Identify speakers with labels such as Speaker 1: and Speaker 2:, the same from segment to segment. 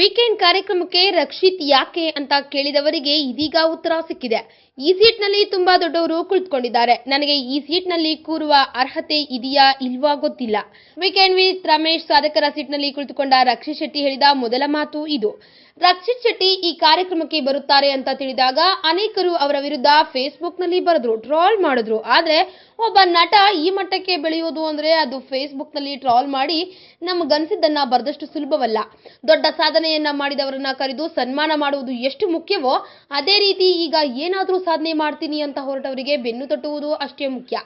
Speaker 1: Weekend ಕಾರ್ಯಕ್ರಮಕ್ಕೆ ರಕ್ಷಿತ್ ಯಾಕೆ ಅಂತ ಕೇಳಿದವರಿಗೆ ಇದೀಗ ಉತ್ತರ ಸಿಕ್ಕಿದೆ. ಈ ಸೀಟ್ನಲ್ಲಿ ತುಂಬಾ ದೊಡ್ಡವರು ಕುಳಿತುಕೊಂಡಿದ್ದಾರೆ. ನನಗೆ ಈ ಸೀಟ್ನಲ್ಲಿ ಕೂರುವ ಅರ್ಹತೆ ಇದೆಯಾ ಇಲ್ವಾ ಗೊತ್ತಿಲ್ಲ. ವೀಕೆಂಡ್ ವಿತ್ ರಮೇಶ್ ಸಾಧಕರ ಸೀಟ್ನಲ್ಲಿ ಕುಳಿತುಕೊಂಡ ರಕ್ಷಿತ್ ಶೆಟ್ಟಿ ಹೇಳಿದ ಮೊದಲ ಮಾತು ಇದು. ರಕ್ಷಿತ್ ಶೆಟ್ಟಿ ಈ ಕಾರ್ಯಕ್ರಮಕ್ಕೆ ಬರುತ್ತಾರೆ ಅಂತ ತಿಳಿದಾಗ ಅನೇಕರು ಅವರ ವಿರುದ್ಧ ಫೇಸ್ಬುಕ್ನಲ್ಲಿ ಬರೆದ್ರು, ಟ್ರಾಲ್ ಮಾಡಿದ್ರು. ಆದ್ರೆ ಒಬ್ಬ ನಟ ಈ ಮಟ್ಟಕ್ಕೆ ಬೆಳೆಯೋದು ಅಂದ್ರೆ ಅದು ಫೇಸ್ಬುಕ್ನಲ್ಲಿ ಟ್ರಾಲ್ ಮಾಡಿ ನಮಗನ್ಸಿದ್ದನ್ನ ಬರೆದಷ್ಟು ಸುಲಭವಲ್ಲ. ದೊಡ್ಡ ಸಾಧನೆಯನ್ನ ಮಾಡಿದವರನ್ನ ಕರೆದು ಸನ್ಮಾನ ಮಾಡುವುದು ಎಷ್ಟು ಮುಖ್ಯವೋ ಅದೇ ರೀತಿ ಈಗ ಏನಾದ್ರೂ ಸಾಧನೆ ಮಾಡ್ತೀನಿ ಅಂತ ಹೊರಟವರಿಗೆ ಬೆನ್ನು ತಟ್ಟುವುದು ಅಷ್ಟೇ ಮುಖ್ಯ.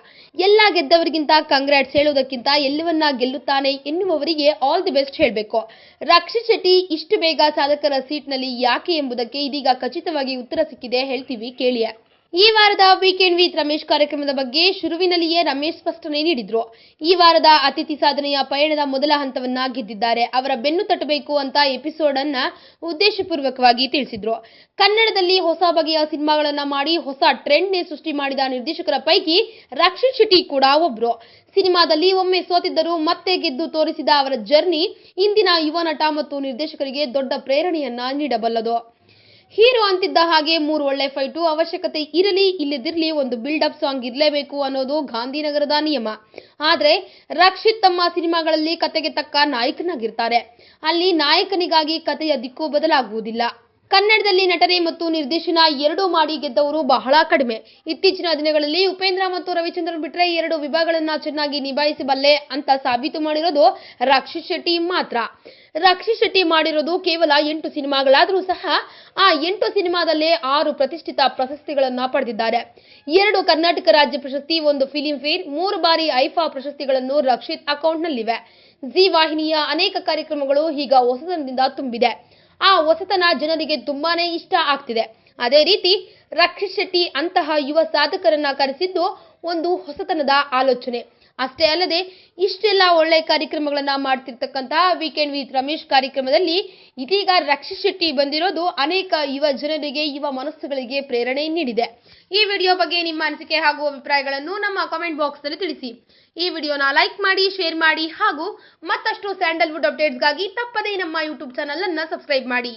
Speaker 1: ಎಲ್ಲ ಗೆದ್ದವರಿಗಿಂತ ಕಂಗ್ರಾಟ್ಸ್ ಹೇಳುವುದಕ್ಕಿಂತ ಎಲ್ಲವನ್ನ ಗೆಲ್ಲುತ್ತಾನೆ ಎನ್ನುವವರಿಗೆ ಆಲ್ ದಿ ಬೆಸ್ಟ್ ಹೇಳಬೇಕು. ರಕ್ಷಿತ್ ಶೆಟ್ಟಿ ಇಷ್ಟು ಬೇಗ ಸಾಧಕರ ಸೀಟ್ನಲ್ಲಿ ಯಾಕೆ ಎಂಬುದಕ್ಕೆ ಇದೀಗ ಖಚಿತವಾಗಿ ಉತ್ತರ ಸಿಕ್ಕಿದೆ, ಹೇಳ್ತೀವಿ ಕೇಳಿ. ಈ ವಾರದ ವೀಕೆಂಡ್ ವಿತ್ ರಮೇಶ್ ಕಾರ್ಯಕ್ರಮದ ಬಗ್ಗೆ ಶುರುವಿನಲ್ಲಿಯೇ ರಮೇಶ್ ಸ್ಪಷ್ಟನೆ ನೀಡಿದ್ರು. ಈ ವಾರದ ಅತಿಥಿ ಸಾಧನೆಯ ಪಯಣದ ಮೊದಲ ಹಂತವನ್ನ ಗೆದ್ದಿದ್ದಾರೆ. ಅವರ ಬೆನ್ನು ತಟ್ಟಬೇಕು ಅಂತ ಎಪಿಸೋಡ್ ಅನ್ನ ಉದ್ದೇಶಪೂರ್ವಕವಾಗಿ ತಿಳಿಸಿದ್ರು. ಕನ್ನಡದಲ್ಲಿ ಹೊಸ ಬಗೆಯ ಸಿನಿಮಾಗಳನ್ನ ಮಾಡಿ ಹೊಸ ಟ್ರೆಂಡ್ ನೇ ಸೃಷ್ಟಿ ಮಾಡಿದ ನಿರ್ದೇಶಕರ ಪೈಕಿ ರಕ್ಷಿತ್ ಶೆಟ್ಟಿ ಕೂಡ ಒಬ್ರು. ಸಿನಿಮಾದಲ್ಲಿ ಒಮ್ಮೆ ಸೋತಿದ್ದರೂ ಮತ್ತೆ ಗೆದ್ದು ತೋರಿಸಿದ ಅವರ ಜರ್ನಿ ಇಂದಿನ ಯುವ ನಟ ಮತ್ತು ನಿರ್ದೇಶಕರಿಗೆ ದೊಡ್ಡ ಪ್ರೇರಣೆಯನ್ನ ನೀಡಬಲ್ಲದು. ಹೀರೋ ಅಂತಿದ್ದ ಹಾಗೆ 3 ಒಳ್ಳೆ ಫೈಟು ಅವಶ್ಯಕತೆ ಇರಲಿ ಇಲ್ಲದಿರಲಿ ಒಂದು ಬಿಲ್ಡಪ್ ಸಾಂಗ್ ಇರಲೇಬೇಕು ಅನ್ನೋದು ಗಾಂಧಿನಗರದ ನಿಯಮ. ಆದ್ರೆ ರಕ್ಷಿತ್ ತಮ್ಮ ಸಿನಿಮಾಗಳಲ್ಲಿ ಕತೆಗೆ ತಕ್ಕ ನಾಯಕನಾಗಿರ್ತಾರೆ. ಅಲ್ಲಿ ನಾಯಕನಿಗಾಗಿ ಕತೆಯ ದಿಕ್ಕು ಬದಲಾಗುವುದಿಲ್ಲ. ಕನ್ನಡದಲ್ಲಿ ನಟನೆ ಮತ್ತು ನಿರ್ದೇಶನ ಎರಡೂ ಮಾಡಿ ಗೆದ್ದವರು ಬಹಳ ಕಡಿಮೆ. ಇತ್ತೀಚಿನ ದಿನಗಳಲ್ಲಿ ಉಪೇಂದ್ರ ಮತ್ತು ರವಿಚಂದ್ರನ್ ಬಿಟ್ರೆ 2 ವಿಭಾಗಗಳನ್ನ ಚೆನ್ನಾಗಿ ನಿಭಾಯಿಸಬಲ್ಲೆ ಅಂತ ಸಾಬೀತು ಮಾಡಿರೋದು ರಕ್ಷಿತ್ ಶೆಟ್ಟಿ ಮಾತ್ರ. ರಕ್ಷಿತ್ ಶೆಟ್ಟಿ ಮಾಡಿರೋದು ಕೇವಲ 8 ಸಿನಿಮಾಗಳಾದರೂ ಸಹ ಆ 8 ಸಿನಿಮಾದಲ್ಲೇ 6 ಪ್ರತಿಷ್ಠಿತ ಪ್ರಶಸ್ತಿಗಳನ್ನ ಪಡೆದಿದ್ದಾರೆ. 2 ಕರ್ನಾಟಕ ರಾಜ್ಯ ಪ್ರಶಸ್ತಿ, 1 ಫಿಲ್ಮ್ ಫೇರ್, 3 ಬಾರಿ ಐಫಾ ಪ್ರಶಸ್ತಿಗಳನ್ನು ರಕ್ಷಿತ್ ಅಕೌಂಟ್ನಲ್ಲಿವೆ. ಜಿ ವಾಹಿನಿಯ ಅನೇಕ ಕಾರ್ಯಕ್ರಮಗಳು ಈಗ ಹೊಸತನದಿಂದ ತುಂಬಿದೆ. ಆ ಹೊಸತನ ಜನರಿಗೆ ತುಂಬಾನೇ ಇಷ್ಟ ಆಗ್ತಿದೆ. ಅದೇ ರೀತಿ ರಕ್ಷಿತ್ ಶೆಟ್ಟಿ ಅಂತಹ ಯುವ ಸಾಧಕರನ್ನ ಕರೆಸಿದ್ದು ಒಂದು ಹೊಸತನದ ಆಲೋಚನೆ. ಅಷ್ಟೇ ಅಲ್ಲದೆ ಇಷ್ಟೆಲ್ಲ ಒಳ್ಳೆ ಕಾರ್ಯಕ್ರಮಗಳನ್ನ ಮಾಡ್ತಿರ್ತಕ್ಕಂತಹ ವೀಕೆಂಡ್ ವಿತ್ ರಮೇಶ್ ಕಾರ್ಯಕ್ರಮದಲ್ಲಿ ಇದೀಗ ರಕ್ಷಿತ್ ಶೆಟ್ಟಿ ಬಂದಿರೋದು ಅನೇಕ ಯುವ ಜನರಿಗೆ, ಯುವ ಮನಸ್ಸುಗಳಿಗೆ ಪ್ರೇರಣೆ ನೀಡಿದೆ. ಈ ವಿಡಿಯೋ ಬಗ್ಗೆ ನಿಮ್ಮ ಅನಿಸಿಕೆ ಹಾಗೂ ಅಭಿಪ್ರಾಯಗಳನ್ನು ನಮ್ಮ ಕಾಮೆಂಟ್ ಬಾಕ್ಸ್ ನಲ್ಲಿ ತಿಳಿಸಿ. ಈ ವಿಡಿಯೋನ ಲೈಕ್ ಮಾಡಿ, ಶೇರ್ ಮಾಡಿ ಹಾಗೂ ಮತ್ತಷ್ಟು ಸ್ಯಾಂಡಲ್ವುಡ್ ಅಪ್ಡೇಟ್ಸ್ಗಾಗಿ ತಪ್ಪದೇ ನಮ್ಮ ಯೂಟ್ಯೂಬ್ ಚಾನೆಲ್ ಅನ್ನ ಸಬ್ಸ್ಕ್ರೈಬ್ ಮಾಡಿ.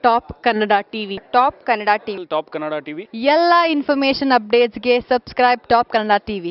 Speaker 2: Top Kannada TV, top Kannada TV,
Speaker 3: top Kannada TV
Speaker 2: ಎಲ್ಲ ಇನ್ಫಾರ್ಮೇಶನ್ ಅಪ್ಡೇಟ್ಸ್ಗೆ ಸಬ್ಸ್ಕ್ರೈಬ್ ಟಾಪ್ ಕನ್ನಡ ಟಿವಿ.